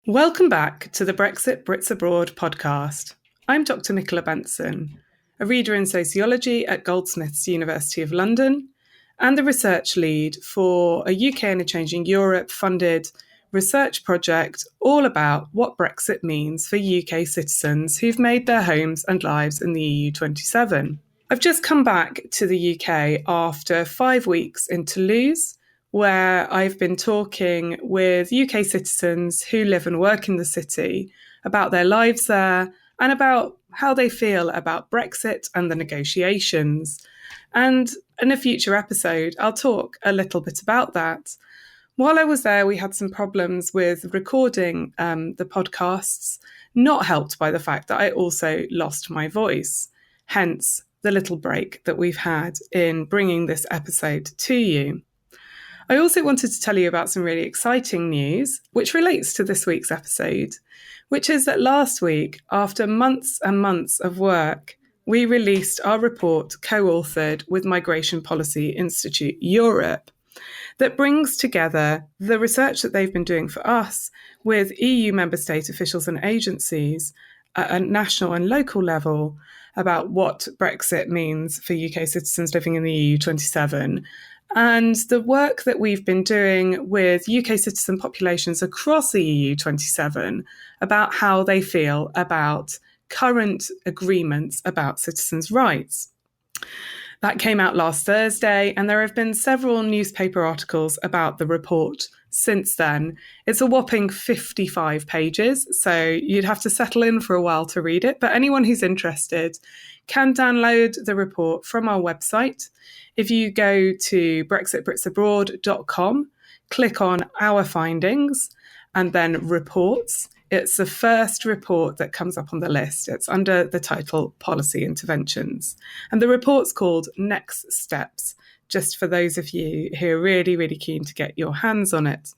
Welcome back to the Brexit Brits Abroad podcast. I'm Dr. Nicola Benson, a reader in sociology at Goldsmiths University of London and the research lead for a UK in a Changing Europe funded research project all about what Brexit means for UK citizens who've made their homes and lives in the EU27. I've just come back to the UK after 5 weeks in Toulouse, where I've been talking with UK citizens who live and work in the city about their lives there and about how they feel about Brexit and the negotiations. And in a future episode, I'll talk a little bit about that. While I was there, we had some problems with recording the podcasts, not helped by the fact that I also lost my voice, hence the little break that we've had in bringing this episode to you. I also wanted to tell you about some really exciting news, which relates to this week's episode, which is that last week, after months and months of work, we released our report co-authored with Migration Policy Institute Europe that brings together the research that they've been doing for us with EU member state officials and agencies at a national and local level about what Brexit means for UK citizens living in the EU27. And the work that we've been doing with UK citizen populations across the EU27 about how they feel about current agreements about citizens' rights. That came out last Thursday, and there have been several newspaper articles about the report since then. It's a whopping 55 pages, so you'd have to settle in for a while to read it. But anyone who's interested can download the report from our website. If you go to brexitbritsabroad.com, click on Our Findings, and then Reports, it's the first report that comes up on the list. It's under the title Policy Interventions. And the report's called Next Steps, just for those of you who are really, really keen to get your hands on it.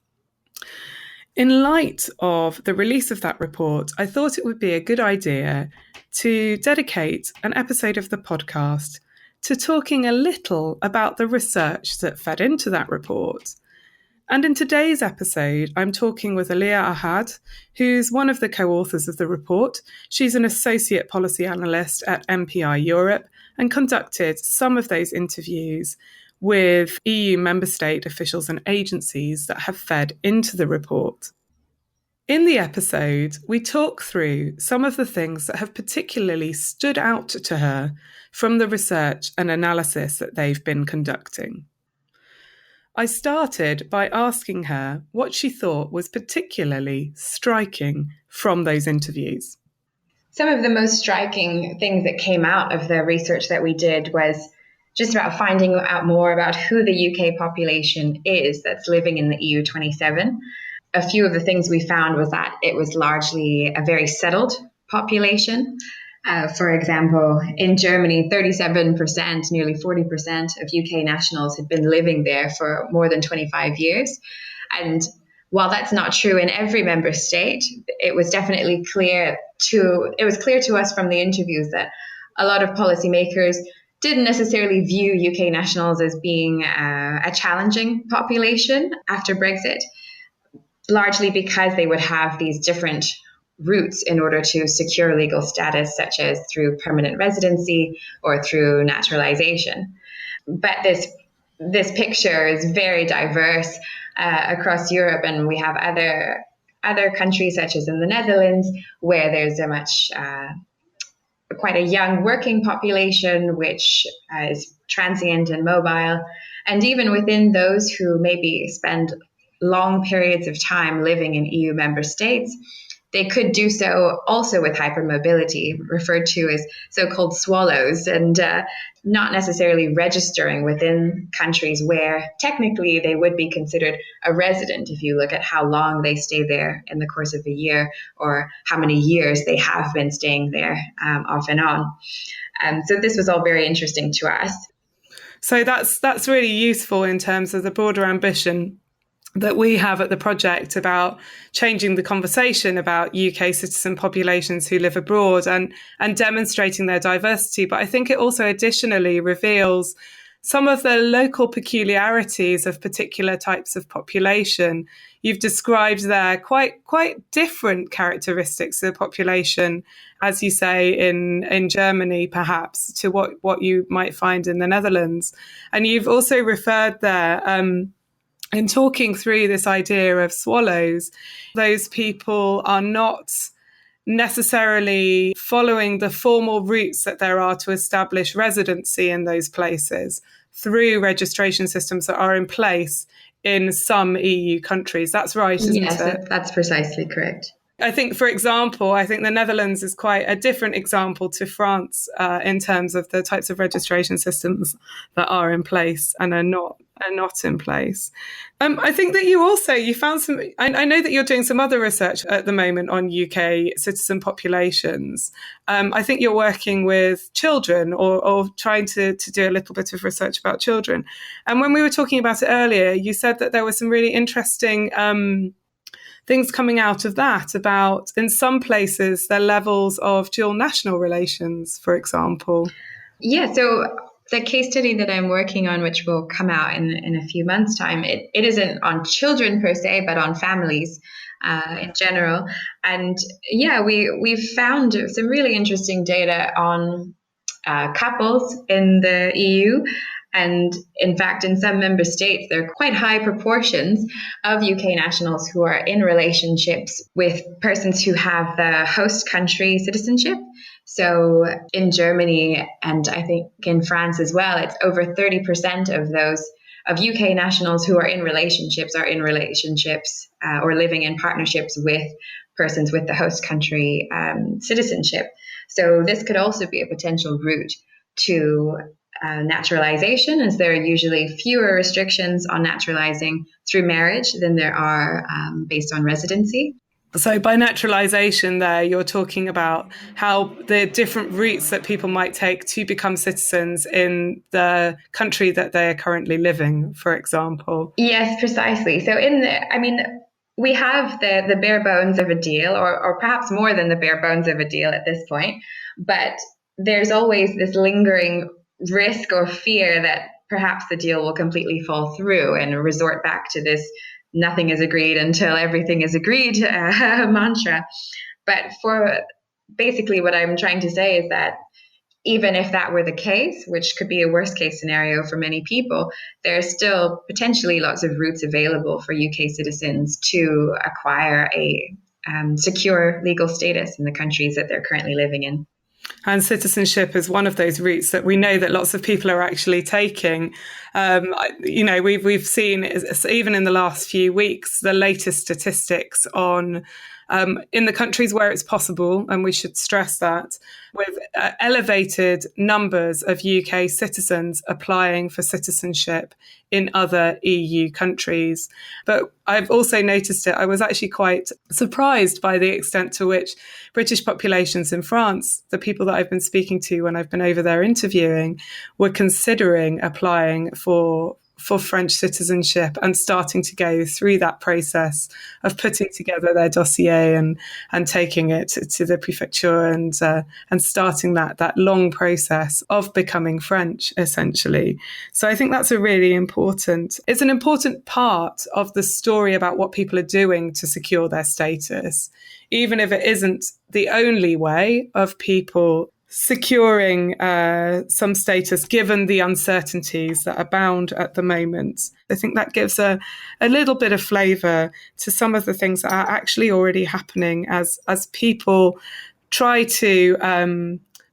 In light of the release of that report, I thought it would be a good idea to dedicate an episode of the podcast to talking a little about the research that fed into that report. And in today's episode, I'm talking with Aliyah Ahad, who's one of the co-authors of the report. She's an associate policy analyst at MPI Europe and conducted some of those interviews with EU member state officials and agencies that have fed into the report. In the episode, we talk through some of the things that have particularly stood out to her from the research and analysis that they've been conducting. I started by asking her what she thought was particularly striking from those interviews. Some of the most striking things that came out of the research that we did was just about finding out more about who the UK population is that's living in the EU27. A few of the things we found was that it was largely a very settled population. For example, in Germany, 37%, nearly 40% of UK nationals had been living there for more than 25 years. And while that's not true in every member state, it was definitely clear to us from the interviews that a lot of policymakers didn't necessarily view UK nationals as being a challenging population after Brexit, largely because they would have these different routes in order to secure legal status, such as through permanent residency or through naturalization. But this picture is very diverse across Europe, and we have other countries, such as in the Netherlands, where there's quite a young working population, which is transient and mobile. And even within those who maybe spend long periods of time living in EU member states, they could do so also with hypermobility, referred to as so-called swallows, and not necessarily registering within countries where technically they would be considered a resident if you look at how long they stay there in the course of a year or how many years they have been staying there off and on. So this was all very interesting to us. So that's really useful in terms of the broader ambition that we have at the project about changing the conversation about UK citizen populations who live abroad and demonstrating their diversity. But I think it also additionally reveals some of the local peculiarities of particular types of population. You've described there quite different characteristics of the population, as you say, in Germany, perhaps, to what you might find in the Netherlands. And you've also referred there, in talking through this idea of swallows, those people are not necessarily following the formal routes that there are to establish residency in those places through registration systems that are in place in some EU countries. That's right, isn't it? Yes, that's precisely correct. I think, for example, I think the Netherlands is quite a different example to France in terms of the types of registration systems that are in place and are not in place. I think that you found some, I know that you're doing some other research at the moment on UK citizen populations. I think you're working with children or trying to do a little bit of research about children. And when we were talking about it earlier, you said that there were some really interesting things coming out of that about, in some places, their levels of dual national relations, for example. Yeah, so the case study that I'm working on, which will come out in a few months' time, it isn't on children per se, but on families in general. And yeah, we've found some really interesting data on couples in the EU. And in fact, in some member states, there are quite high proportions of UK nationals who are in relationships with persons who have the host country citizenship. So in Germany, and I think in France as well, it's over 30% of those of UK nationals who are in relationships or living in partnerships with persons with the host country citizenship. So this could also be a potential route to naturalization, as there are usually fewer restrictions on naturalizing through marriage than there are based on residency. So by naturalization there, you're talking about how the different routes that people might take to become citizens in the country that they're currently living, for example. Yes, precisely. So we have the bare bones of a deal, or perhaps more than the bare bones of a deal at this point, but there's always this lingering risk or fear that perhaps the deal will completely fall through and resort back to this nothing is agreed until everything is agreed mantra. But for basically what I'm trying to say is that even if that were the case, which could be a worst case scenario for many people, there are still potentially lots of routes available for UK citizens to acquire a secure legal status in the countries that they're currently living in. And citizenship is one of those routes that we know that lots of people are actually taking. We've seen, even in the last few weeks, the latest statistics on in the countries where it's possible, and we should stress that, with elevated numbers of UK citizens applying for citizenship in other EU countries. But I've also noticed it. I was actually quite surprised by the extent to which British populations in France, the people that I've been speaking to when I've been over there interviewing, were considering applying for French citizenship and starting to go through that process of putting together their dossier and taking it to the prefecture and starting that long process of becoming French, essentially. So I think that's it's an important part of the story about what people are doing to secure their status, even if it isn't the only way of people securing some status given the uncertainties that abound at the moment. I think that gives a little bit of flavour to some of the things that are actually already happening as people try to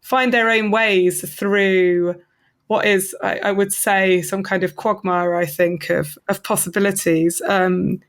find their own ways through what is, I would say, some kind of quagmire, I think, of possibilities,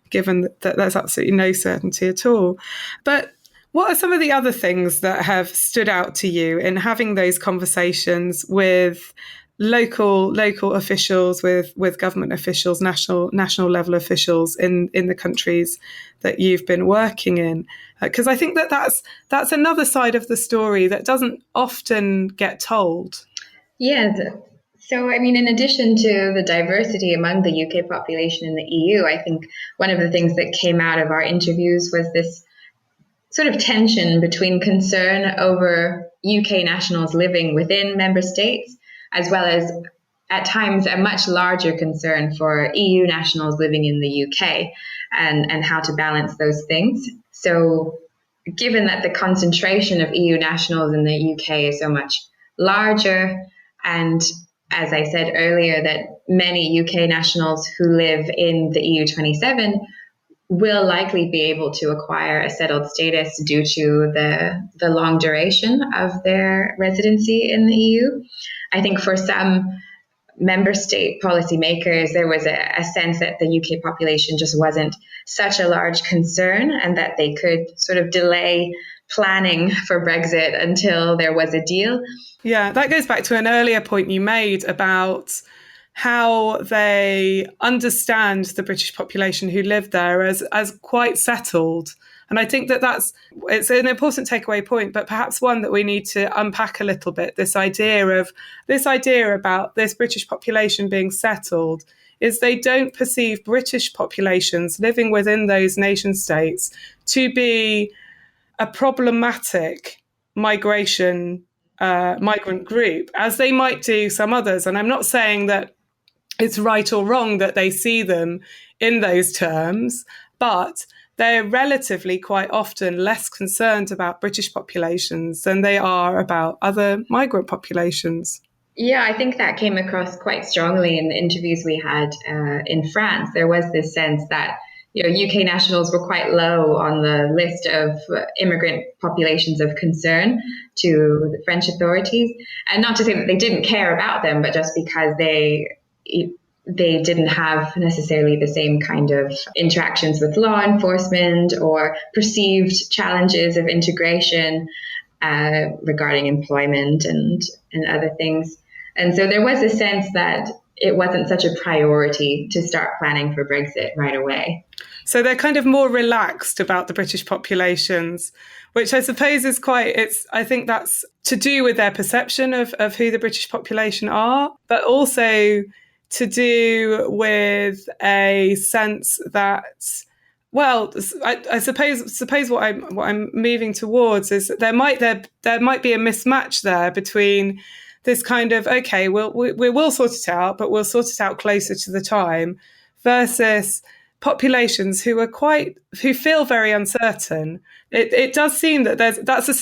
given that there's absolutely no certainty at all. But what are some of the other things that have stood out to you in having those conversations with local officials, with government officials, national level officials in the countries that you've been working in? Because I think that's another side of the story that doesn't often get told. Yeah. So, in addition to the diversity among the UK population in the EU, I think one of the things that came out of our interviews was this sort of tension between concern over UK nationals living within member states, as well as at times a much larger concern for EU nationals living in the UK, and how to balance those things. So given that the concentration of EU nationals in the UK is so much larger, and as I said earlier, that many UK nationals who live in the EU27 will likely be able to acquire a settled status due to the long duration of their residency in the EU. I think for some member state policymakers, there was a sense that the UK population just wasn't such a large concern, and that they could sort of delay planning for Brexit until there was a deal. Yeah, that goes back to an earlier point you made about how they understand the British population who live there as quite settled. And I think it's an important takeaway point, but perhaps one that we need to unpack a little bit. This idea about this British population being settled is they don't perceive British populations living within those nation states to be a problematic migrant group, as they might do some others. And I'm not saying that it's right or wrong that they see them in those terms, but they're relatively quite often less concerned about British populations than they are about other migrant populations. Yeah, I think that came across quite strongly in the interviews we had in France. There was this sense that UK nationals were quite low on the list of immigrant populations of concern to the French authorities. And not to say that they didn't care about them, but just because they didn't have necessarily the same kind of interactions with law enforcement or perceived challenges of integration regarding employment and other things. And so there was a sense that it wasn't such a priority to start planning for Brexit right away. So they're kind of more relaxed about the British populations, which I suppose is I think that's to do with their perception of who the British population are, but also to do with a sense that, well, I suppose what I'm moving towards is that there might be a mismatch there between this kind of, okay, we will sort it out, but we'll sort it out closer to the time, versus populations who feel very uncertain. It does seem that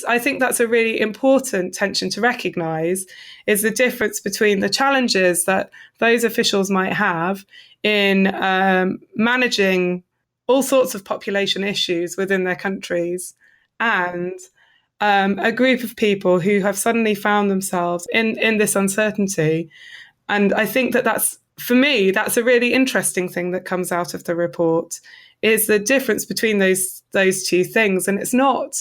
I think that's a really important tension to recognise, is the difference between the challenges that those officials might have in managing all sorts of population issues within their countries, and a group of people who have suddenly found themselves in this uncertainty. And I think that's, for me, that's a really interesting thing that comes out of the report, is the difference between those two things. And it's not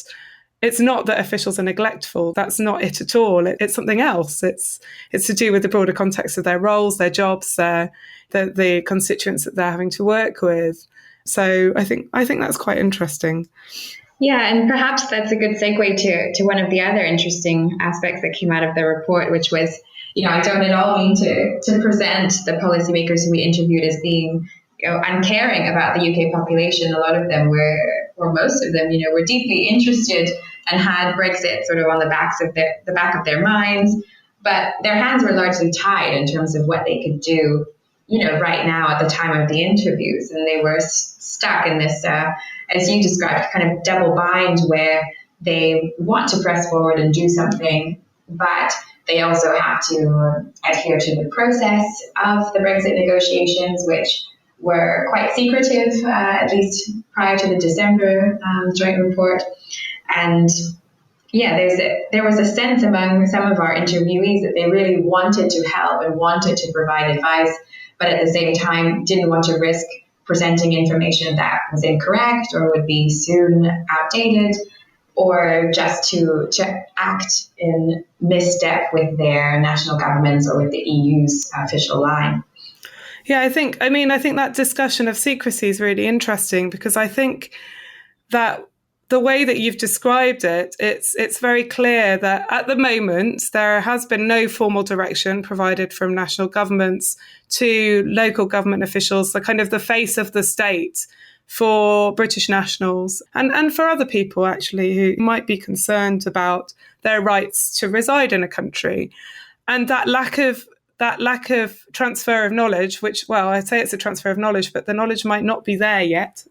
that officials are neglectful. That's not it at all. It's something else. It's to do with the broader context of their roles, their jobs, the constituents that they're having to work with. So I think that's quite interesting. Yeah, and perhaps that's a good segue to one of the other interesting aspects that came out of the report, which was, I don't at all mean to present the policymakers who we interviewed as being uncaring about the UK population. A lot of them or most of them, were deeply interested and had Brexit sort of on the back of their minds, but their hands were largely tied in terms of what they could do, right now at the time of the interviews, and they were stuck in this, as you described, kind of double bind where they want to press forward and do something, but they also have to adhere to the process of the Brexit negotiations, which were quite secretive, at least prior to the December joint report. And yeah, there was a sense among some of our interviewees that they really wanted to help and wanted to provide advice, but at the same time didn't want to risk presenting information that was incorrect or would be soon outdated, or just to act in misstep with their national governments or with the EU's official line. Yeah, I think that discussion of secrecy is really interesting, because I think that the way that you've described it's very clear that at the moment there has been no formal direction provided from national governments to local government officials, the kind of the face of the state for British nationals and for other people actually who might be concerned about their rights to reside in a country. And that lack of that lack of transfer of knowledge, which, well, I'd say it's a transfer of knowledge, but the knowledge might not be there yet,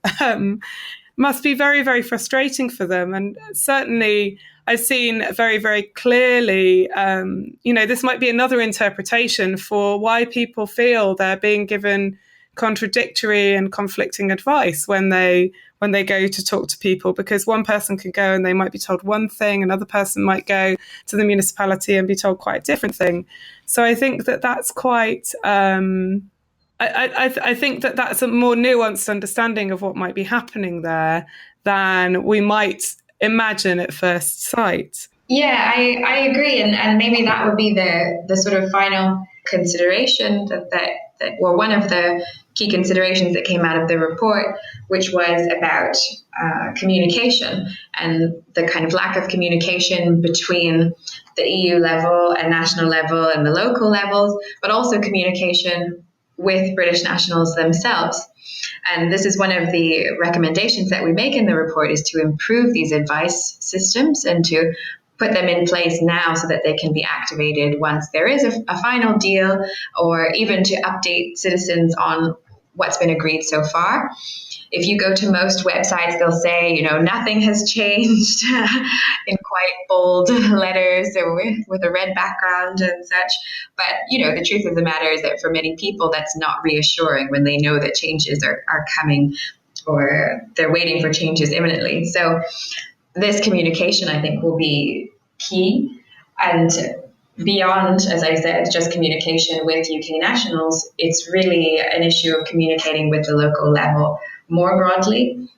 must be very, very frustrating for them. And certainly I've seen very, very clearly, this might be another interpretation for why people feel they're being given contradictory and conflicting advice when they go to talk to people, because one person can go and they might be told one thing, another person might go to the municipality and be told quite a different thing. So I think that that's quite, I think that that's a more nuanced understanding of what might be happening there than we might imagine at first sight. Yeah, I agree. And maybe that would be the sort of final consideration that one of the key considerations that came out of the report, which was about communication and the kind of lack of communication between the EU level and national level and the local levels, but also communication with British nationals themselves. And this is one of the recommendations that we make in the report, is to improve these advice systems and to put them in place now so that they can be activated once there is a final deal, or even to update citizens on what's been agreed so far. If you go to most websites, they'll say, nothing has changed in quite bold letters or with a red background and such. But, the truth of the matter is that for many people, that's not reassuring when they know that changes are coming, or they're waiting for changes imminently. So this communication, I think, will be key. And beyond, as I said, just communication with UK nationals, it's really an issue of communicating with the local level more broadly,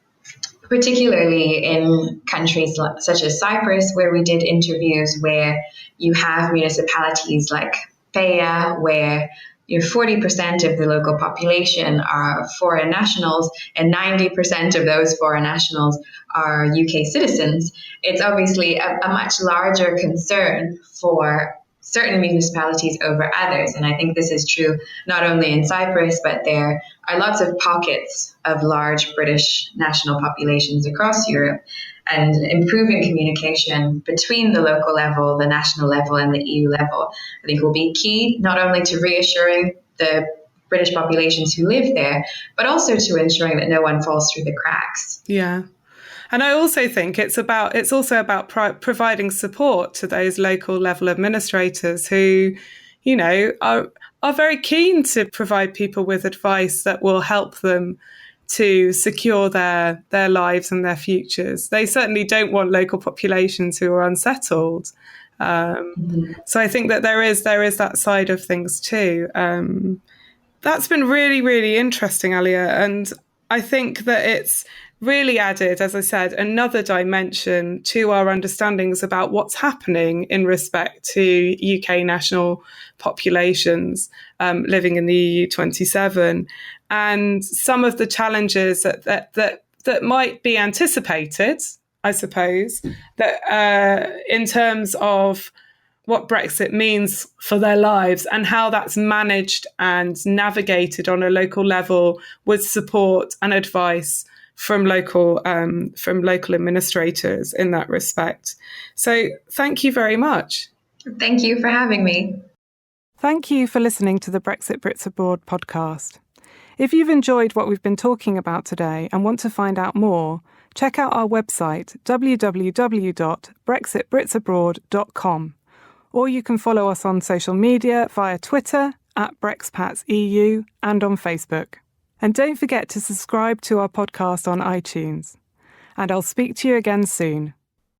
particularly in countries such as Cyprus, where we did interviews where you have municipalities like Paya, where 40% of the local population are foreign nationals, and 90% of those foreign nationals are UK citizens. It's obviously a much larger concern for certain municipalities over others. And I think this is true not only in Cyprus, but there are lots of pockets of large British national populations across Europe. And improving communication between the local level, the national level, and the EU level, I think will be key, not only to reassuring the British populations who live there, but also to ensuring that no one falls through the cracks. Yeah. And I also think it's also about providing support to those local level administrators who, are very keen to provide people with advice that will help them to secure their lives and their futures. They certainly don't want local populations who are unsettled. So I think that there is that side of things too. That's been really, really interesting, Alia. And I think that it's really added, as I said, another dimension to our understandings about what's happening in respect to UK national populations living in the EU27, and some of the challenges that might be anticipated, I suppose, that in terms of what Brexit means for their lives and how that's managed and navigated on a local level with support and advice from local administrators in that respect. So thank you very much. Thank you for having me. Thank you for listening to the Brexit Brits Abroad podcast. If you've enjoyed what we've been talking about today and want to find out more, check out our website, www.brexitbritsabroad.com, or you can follow us on social media via Twitter @BrexpatsEU and on Facebook. And don't forget to subscribe to our podcast on iTunes. And I'll speak to you again soon.